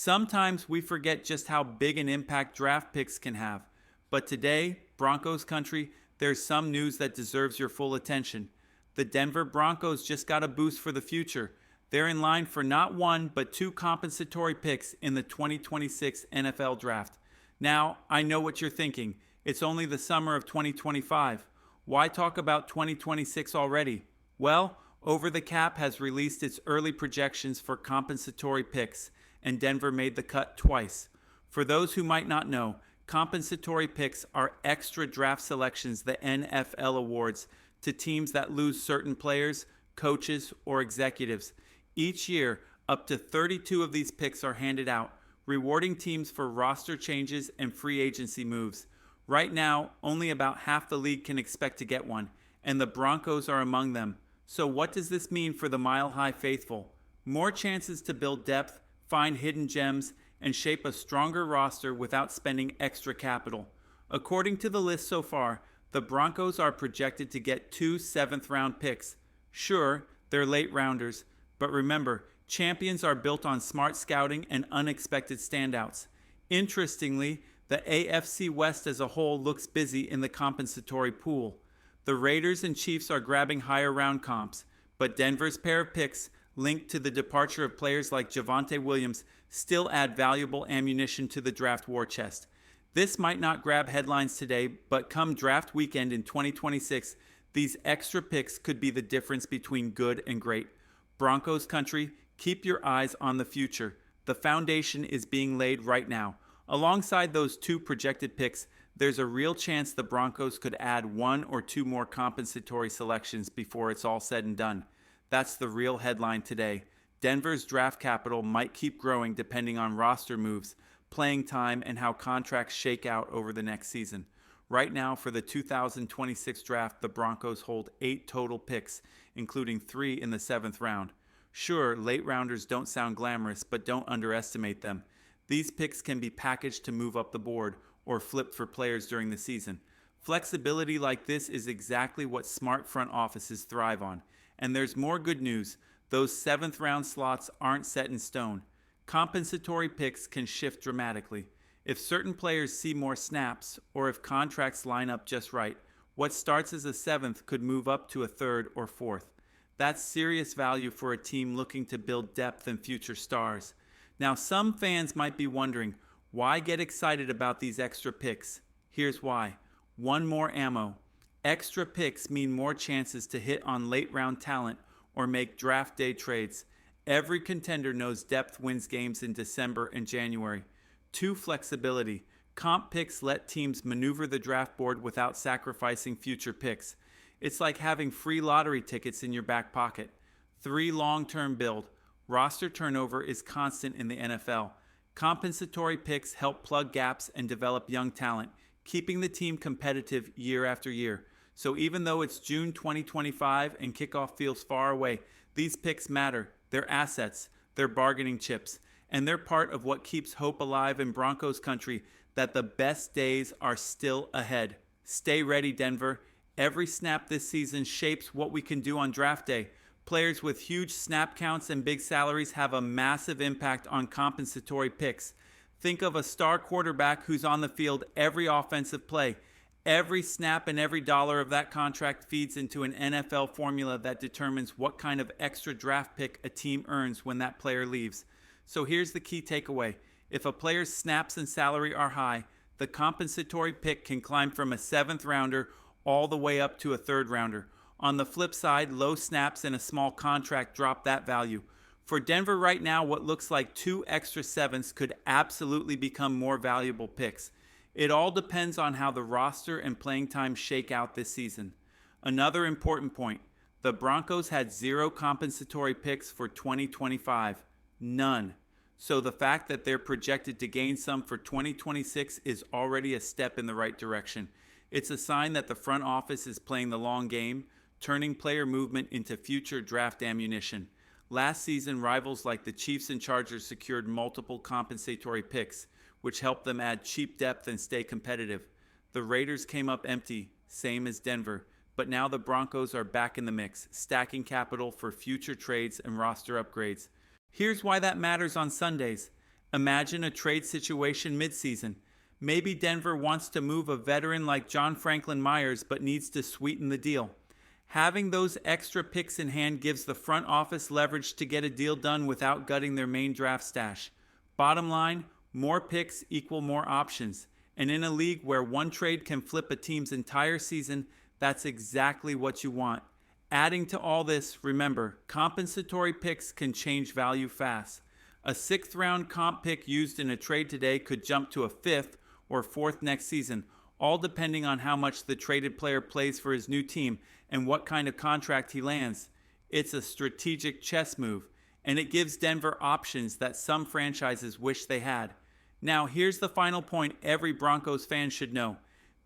Sometimes we forget just how big an impact draft picks can have. But today, Broncos country, there's some news that deserves your full attention. The Denver Broncos just got a boost for the future. They're in line for not one, but two compensatory picks in the 2026 NFL Draft. Now, I know what you're thinking. It's only the summer of 2025. Why talk about 2026 already? Well, Over the Cap has released its early projections for compensatory picks, and Denver made the cut twice. For those who might not know, compensatory picks are extra draft selections the NFL awards to teams that lose certain players, coaches, or executives. Each year, up to 32 of these picks are handed out, rewarding teams for roster changes and free agency moves. Right now, only about half the league can expect to get one, and the Broncos are among them. So what does this mean for the Mile High faithful? More chances to build depth, find hidden gems, and shape a stronger roster without spending extra capital. According to the list so far, the Broncos are projected to get two seventh-round picks. Sure, they're late rounders, but remember, champions are built on smart scouting and unexpected standouts. Interestingly, the AFC West as a whole looks busy in the compensatory pool. The Raiders and Chiefs are grabbing higher round comps, but Denver's pair of picks, linked to the departure of players like Javonte Williams, still add valuable ammunition to the draft war chest. This might not grab headlines today, but come draft weekend in 2026, these extra picks could be the difference between good and great. Broncos country, keep your eyes on the future. The foundation is being laid right now. Alongside those two projected picks, there's a real chance the Broncos could add one or two more compensatory selections before it's all said and done. That's the real headline today. Denver's draft capital might keep growing depending on roster moves, playing time, and how contracts shake out over the next season. Right now, for the 2026 draft, the Broncos hold 8 total picks, including 3 in the 7th round. Sure, late rounders don't sound glamorous, but don't underestimate them. These picks can be packaged to move up the board or flipped for players during the season. Flexibility like this is exactly what smart front offices thrive on. And there's more good news. Those 7th round slots aren't set in stone. Compensatory picks can shift dramatically. If certain players see more snaps, or if contracts line up just right, what starts as a 7th could move up to a 3rd or 4th. That's serious value for a team looking to build depth and future stars. Now, some fans might be wondering, why get excited about these extra picks? Here's why. One more ammo. Extra picks mean more chances to hit on late round talent or make draft day trades. Every contender knows depth wins games in December and January. 2, flexibility. Comp picks let teams maneuver the draft board without sacrificing future picks. It's like having free lottery tickets in your back pocket. 3, long-term build. Roster turnover is constant in the NFL. Compensatory picks help plug gaps and develop young talent, keeping the team competitive year after year. So even though it's June 2025 and kickoff feels far away, these picks matter. They're assets, they're bargaining chips, and they're part of what keeps hope alive in Broncos country that the best days are still ahead. Stay ready, Denver. Every snap this season shapes what we can do on draft day. Players with huge snap counts and big salaries have a massive impact on compensatory picks. Think of a star quarterback who's on the field every offensive play. Every snap and every dollar of that contract feeds into an NFL formula that determines what kind of extra draft pick a team earns when that player leaves. So here's the key takeaway. If a player's snaps and salary are high, the compensatory pick can climb from a 7th rounder all the way up to a 3rd rounder. On the flip side, low snaps and a small contract drop that value. For Denver right now, what looks like 2 extra 7ths could absolutely become more valuable picks. It all depends on how the roster and playing time shake out this season. Another important point, the Broncos had 0 compensatory picks for 2025. None. So the fact that they're projected to gain some for 2026 is already a step in the right direction. It's a sign that the front office is playing the long game, turning player movement into future draft ammunition. Last season, rivals like the Chiefs and Chargers secured multiple compensatory picks, which helped them add cheap depth and stay competitive. The Raiders came up empty, same as Denver, but now the Broncos are back in the mix, stacking capital for future trades and roster upgrades. Here's why that matters on Sundays. Imagine a trade situation midseason. Maybe Denver wants to move a veteran like John Franklin Myers but needs to sweeten the deal. Having those extra picks in hand gives the front office leverage to get a deal done without gutting their main draft stash. Bottom line, more picks equal more options. And in a league where one trade can flip a team's entire season, that's exactly what you want. Adding to all this, remember, compensatory picks can change value fast. A sixth round comp pick used in a trade today could jump to a fifth or fourth next season, all depending on how much the traded player plays for his new team and what kind of contract he lands. It's a strategic chess move, and it gives Denver options that some franchises wish they had. Now, here's the final point every Broncos fan should know.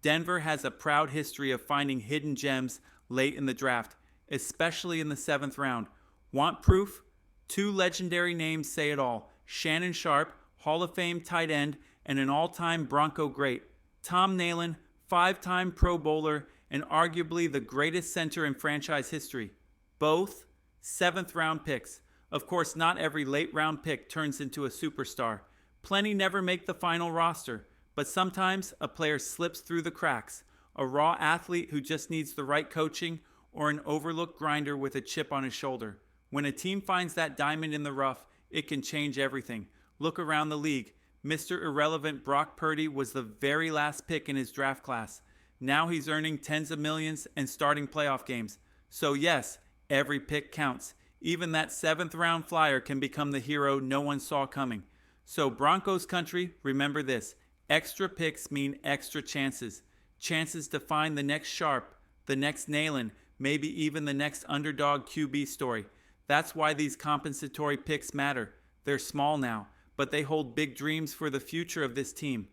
Denver has a proud history of finding hidden gems late in the draft, especially in the 7th round. Want proof? 2 legendary names say it all. Shannon Sharpe, Hall of Fame tight end, and an all-time Bronco great. Tom Nalen, 5-time Pro Bowler, and arguably the greatest center in franchise history. Both 7th round picks. Of course, not every late round pick turns into a superstar. Plenty never make the final roster, but sometimes a player slips through the cracks. A raw athlete who just needs the right coaching, or an overlooked grinder with a chip on his shoulder. When a team finds that diamond in the rough, it can change everything. Look around the league. Mr. Irrelevant Brock Purdy was the very last pick in his draft class. Now he's earning tens of millions and starting playoff games. So yes, every pick counts. Even that 7th round flyer can become the hero no one saw coming. So Broncos country, remember this. Extra picks mean extra chances. Chances to find the next Sharpe, the next Nalen, maybe even the next underdog QB story. That's why these compensatory picks matter. They're small now, but they hold big dreams for the future of this team.